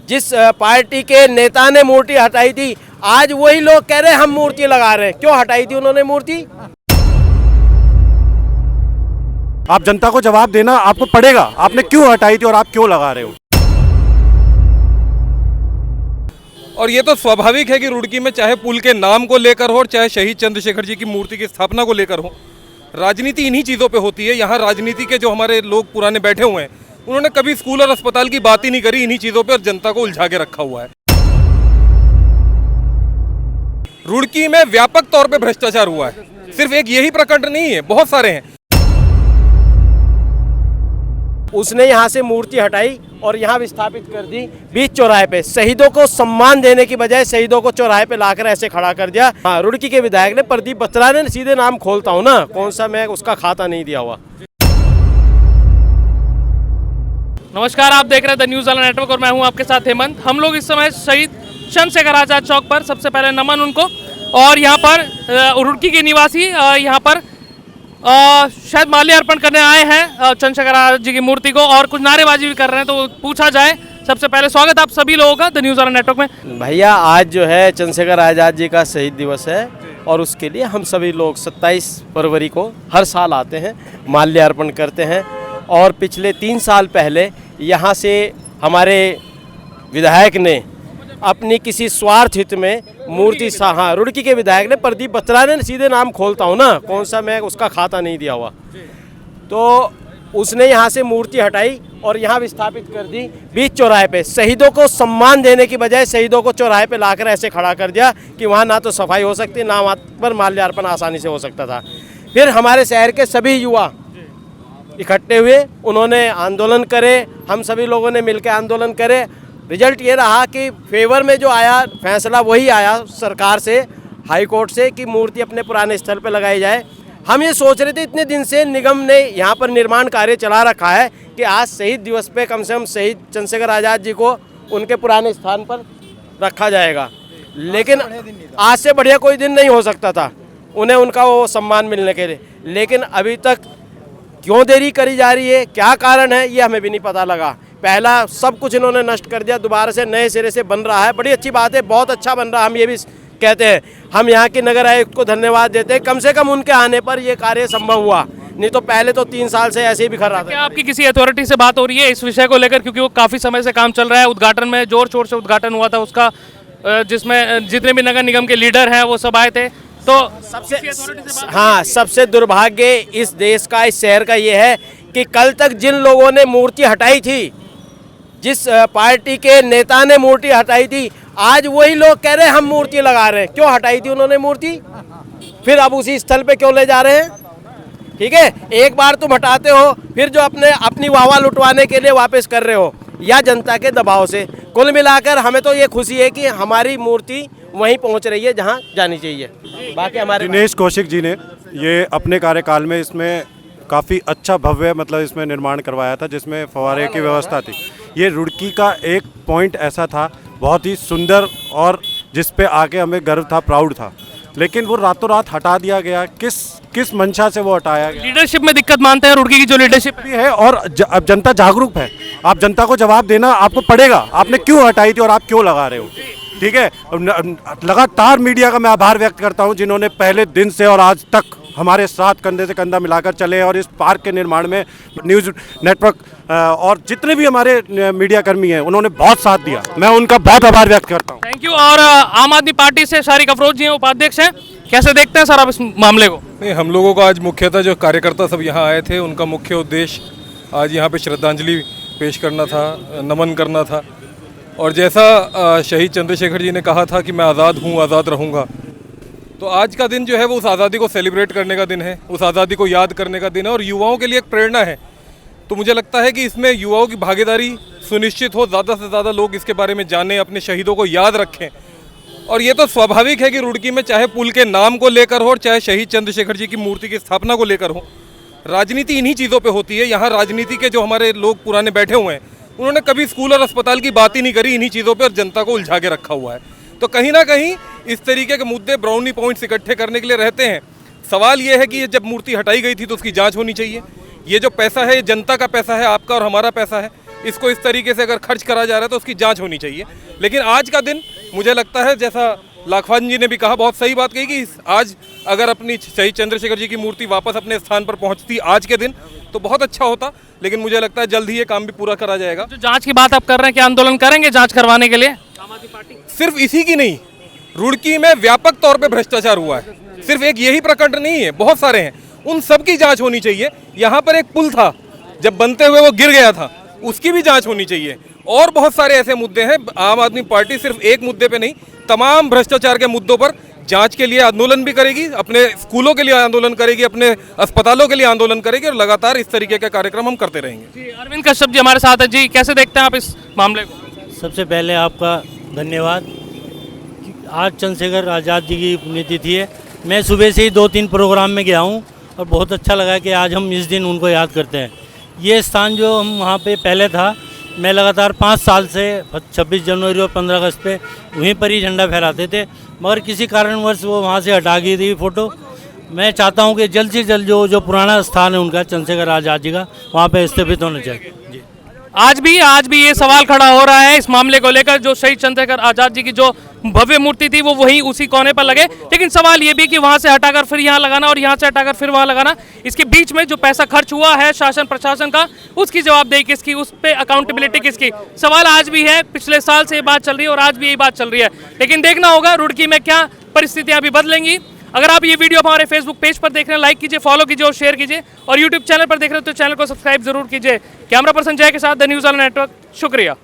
जिस पार्टी के नेता ने मूर्ति हटाई थी, आज वही लोग कह रहे हैं हम मूर्ति लगा रहे हैं। क्यों हटाई थी उन्होंने मूर्ति? आप जनता को जवाब देना आपको पड़ेगा, आपने क्यों हटाई थी और आप क्यों लगा रहे हो। और ये तो स्वाभाविक है कि रुड़की में चाहे पुल के नाम को लेकर हो और चाहे शहीद चंद्रशेखर जी की मूर्ति की स्थापना को लेकर हो, राजनीति इन्हीं चीज़ों पे होती है। यहाँ राजनीति के जो हमारे लोग पुराने बैठे हुए हैं, उन्होंने कभी स्कूल और अस्पताल की बात ही नहीं करी, इन्हीं चीज़ों पे और जनता को उलझा के रखा हुआ है। रुड़की में व्यापक तौर पे भ्रष्टाचार हुआ है, सिर्फ एक यही प्रकरण नहीं है, बहुत सारे हैं। उसने यहाँ से मूर्ति हटाई और यहाँ विस्थापित कर दी बीच चौराहे पे। शहीदों को सम्मान देने की बजाय शहीदों को चौराहे पे लाकर ऐसे खड़ा कर दिया। हाँ, रुड़की के विधायक ने प्रदीप बत्रा ने सीधे नाम खोलता हूँ ना, कौन सा मैं उसका खाता नहीं दिया हुआ। नमस्कार, आप देख रहे हैं द न्यूज़ वाला नेटवर्क और मैं हूं आपके साथ हेमंत। हम लोग इस समय शहीद चंद्रशेखर आजाद चौक पर, सबसे पहले नमन उनको, और यहाँ पर रुड़की के निवासी यहाँ पर शायद माल्यार्पण करने आए हैं चंद्रशेखर आजाद जी की मूर्ति को, और कुछ नारेबाजी भी कर रहे हैं। तो पूछा जाए, सबसे पहले स्वागत आप सभी लोगों का द न्यूज़ वाला नेटवर्क में। भैया, आज जो है चंद्रशेखर आजाद जी का शहीद दिवस है और उसके लिए हम सभी लोग 27 फरवरी को हर साल आते हैं, माल्यार्पण करते हैं। और पिछले 3 साल पहले यहाँ से हमारे विधायक ने अपनी किसी स्वार्थ हित में मूर्ति हाँ, रुड़की के विधायक ने प्रदीप बत्रा ने सीधे नाम खोलता हूँ ना, कौन सा मैं उसका खाता नहीं दिया हुआ। तो उसने यहाँ से मूर्ति हटाई और यहाँ विस्थापित कर दी बीच चौराहे पे। शहीदों को सम्मान देने की बजाय शहीदों को चौराहे पे लाकर ऐसे खड़ा कर दिया कि वहाँ ना तो सफाई हो सकती, ना वहाँ पर माल्यार्पण आसानी से हो सकता था। फिर हमारे शहर के सभी युवा इकट्ठे हुए, उन्होंने आंदोलन करे, हम सभी लोगों ने मिलकर आंदोलन करे। रिजल्ट ये रहा कि फेवर में जो आया फैसला वही आया सरकार से, हाई कोर्ट से, कि मूर्ति अपने पुराने स्थल पर लगाई जाए। हम ये सोच रहे थे, इतने दिन से निगम ने यहाँ पर निर्माण कार्य चला रखा है कि आज शहीद दिवस पे कम से कम शहीद चंद्रशेखर आजाद जी को उनके पुराने स्थान पर रखा जाएगा, लेकिन आज से बढ़िया कोई दिन नहीं हो सकता था उन्हें उनका वो सम्मान मिलने के लिए। लेकिन अभी तक क्यों देरी करी जा रही है, क्या कारण है, ये हमें भी नहीं पता लगा। पहला सब कुछ इन्होंने नष्ट कर दिया, दोबारा से नए सिरे से बन रहा है। बड़ी अच्छी बात है, बहुत अच्छा बन रहा है, हम ये भी कहते हैं। हम यहाँ के नगर आयुक्त को धन्यवाद देते हैं, कम से कम उनके आने पर ये कार्य संभव हुआ, नहीं तो पहले तो 3 साल से ऐसे ही बिखर रहा था। क्या आपकी किसी अथॉरिटी से बात हो रही है इस विषय को लेकर, क्योंकि वो काफ़ी समय से काम चल रहा है? उद्घाटन में जोर शोर से उद्घाटन हुआ था उसका, जिसमें जितने भी नगर निगम के लीडर हैं वो सब आए थे। तो सबसे दुर्भाग्य इस देश का, इस शहर का ये है कि कल तक जिन लोगों ने मूर्ति हटाई थी, जिस पार्टी के नेता ने मूर्ति हटाई थी, आज वही लोग कह रहे हैं हम मूर्ति लगा रहे हैं। क्यों हटाई थी उन्होंने मूर्ति? फिर अब उसी स्थल पे क्यों ले जा रहे हैं? ठीक है, एक बार तुम हटाते हो, फिर जो अपनी वाहवा लुटवाने के लिए वापस कर रहे हो, या जनता के दबाव से। कुल मिलाकर हमें तो ये खुशी है कि हमारी मूर्ति वहीं पहुंच रही है जहां जानी चाहिए। बाकी हमारे दिनेश कौशिक जी ने ये अपने कार्यकाल में इसमें काफ़ी अच्छा भव्य इसमें निर्माण करवाया था, जिसमें फव्वारे की व्यवस्था थी। ये रुड़की का एक पॉइंट ऐसा था, बहुत ही सुंदर, और जिस पे आके हमें गर्व था, प्राउड था। लेकिन वो रातों रात हटा दिया गया। किस मंशा से वो हटाया गया? लीडरशिप में दिक्कत मानते हैं रुड़की की जो लीडरशिप भी है, और अब जनता जागरूक है। आप जनता को जवाब देना आपको पड़ेगा, आपने क्यों हटाई थी और आप क्यों लगा रहे हो। ठीक है, लगातार मीडिया का मैं आभार व्यक्त करता हूं, जिन्होंने पहले दिन से और आज तक हमारे साथ कंधे से कंधा मिलाकर चले, और इस पार्क के निर्माण में न्यूज़ नेटवर्क और जितने भी हमारे मीडिया कर्मी हैं, उन्होंने बहुत साथ दिया। मैं उनका बहुत आभार व्यक्त करता हूं। Thank you. और आम आदमी पार्टी से शारिक अफरोज जी हैं, उपाध्यक्ष हैं, कैसे देखते हैं सर आप इस मामले को? नहीं, हम लोगों को आज मुख्यतः जो कार्यकर्ता सब यहाँ आए थे, उनका मुख्य उद्देश्य आज यहाँ पे श्रद्धांजलि पेश करना था, नमन करना था। और जैसा शहीद चंद्रशेखर जी ने कहा था कि मैं आज़ाद हूँ, आज़ाद रहूँगा, तो आज का दिन जो है वो उस आज़ादी को सेलिब्रेट करने का दिन है, उस आज़ादी को याद करने का दिन है, और युवाओं के लिए एक प्रेरणा है। तो मुझे लगता है कि इसमें युवाओं की भागीदारी सुनिश्चित हो, ज़्यादा से ज़्यादा लोग इसके बारे में जानें, अपने शहीदों को याद रखें। और ये तो स्वाभाविक है कि रुड़की में चाहे पुल के नाम को लेकर हो और चाहे शहीद चंद्रशेखर जी की मूर्ति की स्थापना को लेकर हो, राजनीति इन्हीं चीज़ों पे होती है। यहाँ राजनीति के जो हमारे लोग पुराने बैठे हुए हैं, उन्होंने कभी स्कूल और अस्पताल की बात ही नहीं करी, इन्हीं चीज़ों पे और जनता को उलझा के रखा हुआ है। तो कहीं ना कहीं इस तरीके के मुद्दे, ब्राउनी पॉइंट्स इकट्ठे करने के लिए रहते हैं। सवाल ये है कि जब मूर्ति हटाई गई थी तो उसकी जांच होनी चाहिए। ये जो पैसा है, ये जनता का पैसा है, आपका और हमारा पैसा है, इसको इस तरीके से अगर खर्च करा जा रहा है तो उसकी जांच होनी चाहिए। लेकिन आज का दिन मुझे लगता है, जैसा लाखवान जी ने भी कहा, बहुत सही बात कही कि आज अगर अपनी शहीद चंद्रशेखर जी की मूर्ति वापस अपने स्थान पर पहुंचती आज के दिन तो बहुत अच्छा होता। लेकिन मुझे लगता है जल्द ही ये काम भी पूरा करा जाएगा। जो जांच की बात आप कर रहे हैं, क्या आंदोलन करेंगे जांच करवाने के लिए? आम आदमी पार्टी सिर्फ इसी की नहीं, रुड़की में व्यापक तौर पे भ्रष्टाचार हुआ है। सिर्फ एक यही प्रकरण नहीं है, बहुत सारे हैं, उन सब की जांच होनी चाहिए। यहाँ पर एक पुल था, जब बनते हुए वो गिर गया था, उसकी भी जांच होनी चाहिए। और बहुत सारे ऐसे मुद्दे हैं। आम आदमी पार्टी सिर्फ एक मुद्दे पे नहीं, तमाम भ्रष्टाचार के मुद्दों पर जांच के लिए आंदोलन भी करेगी, अपने स्कूलों के लिए आंदोलन करेगी, अपने अस्पतालों के लिए आंदोलन करेगी और लगातार इस तरीके के कार्यक्रम हम करते रहेंगे। जी, अरविंद कश्यप जी हमारे साथ है। जी, कैसे देखते हैं आप इस मामले को? सबसे पहले आपका धन्यवाद। आज चंद्रशेखर आज़ाद जी की पुण्यतिथि है। मैं सुबह से ही 2-3 प्रोग्राम में गया हूँ और बहुत अच्छा लगा कि आज हम इस दिन उनको याद करते हैं। ये स्थान जो हम वहाँ पे पहले था, मैं लगातार 5 साल से 26 जनवरी और 15 अगस्त पे वहीं पर ही झंडा फहराते थे, मगर किसी कारणवश वो वहाँ से हटा गई थी फ़ोटो। मैं चाहता हूँ कि जल्द से जल्द जो पुराना स्थान है उनका, चंद्रशेखर आज़ाद जी का, वहाँ पे स्थापित होना चाहिए। जी, आज भी ये सवाल खड़ा हो रहा है इस मामले को लेकर। जो शहीद चंद्रशेखर आजाद जी की जो भव्य मूर्ति थी वो वहीं उसी कोने पर लगे, लेकिन सवाल ये भी कि वहां से हटाकर फिर यहाँ लगाना और यहाँ से हटाकर फिर वहां लगाना, इसके बीच में जो पैसा खर्च हुआ है शासन प्रशासन का, उसकी जवाबदेही किसकी, उस पर अकाउंटेबिलिटी किसकी? सवाल आज भी है। पिछले साल से ये बात चल रही है और आज भी यही बात चल रही है, लेकिन देखना होगा रुड़की में क्या परिस्थितियां अभी बदलेंगी। अगर आप ये वीडियो हमारे फेसबुक पेज पर देख रहे हैं, लाइक कीजिए, फॉलो कीजिए और शेयर कीजिए, और यूट्यूब चैनल पर देख रहे हो तो चैनल को सब्सक्राइब जरूर कीजिए। कैमरा पर्सन जय के साथ द न्यूज़ वाला नेटवर्क, शुक्रिया।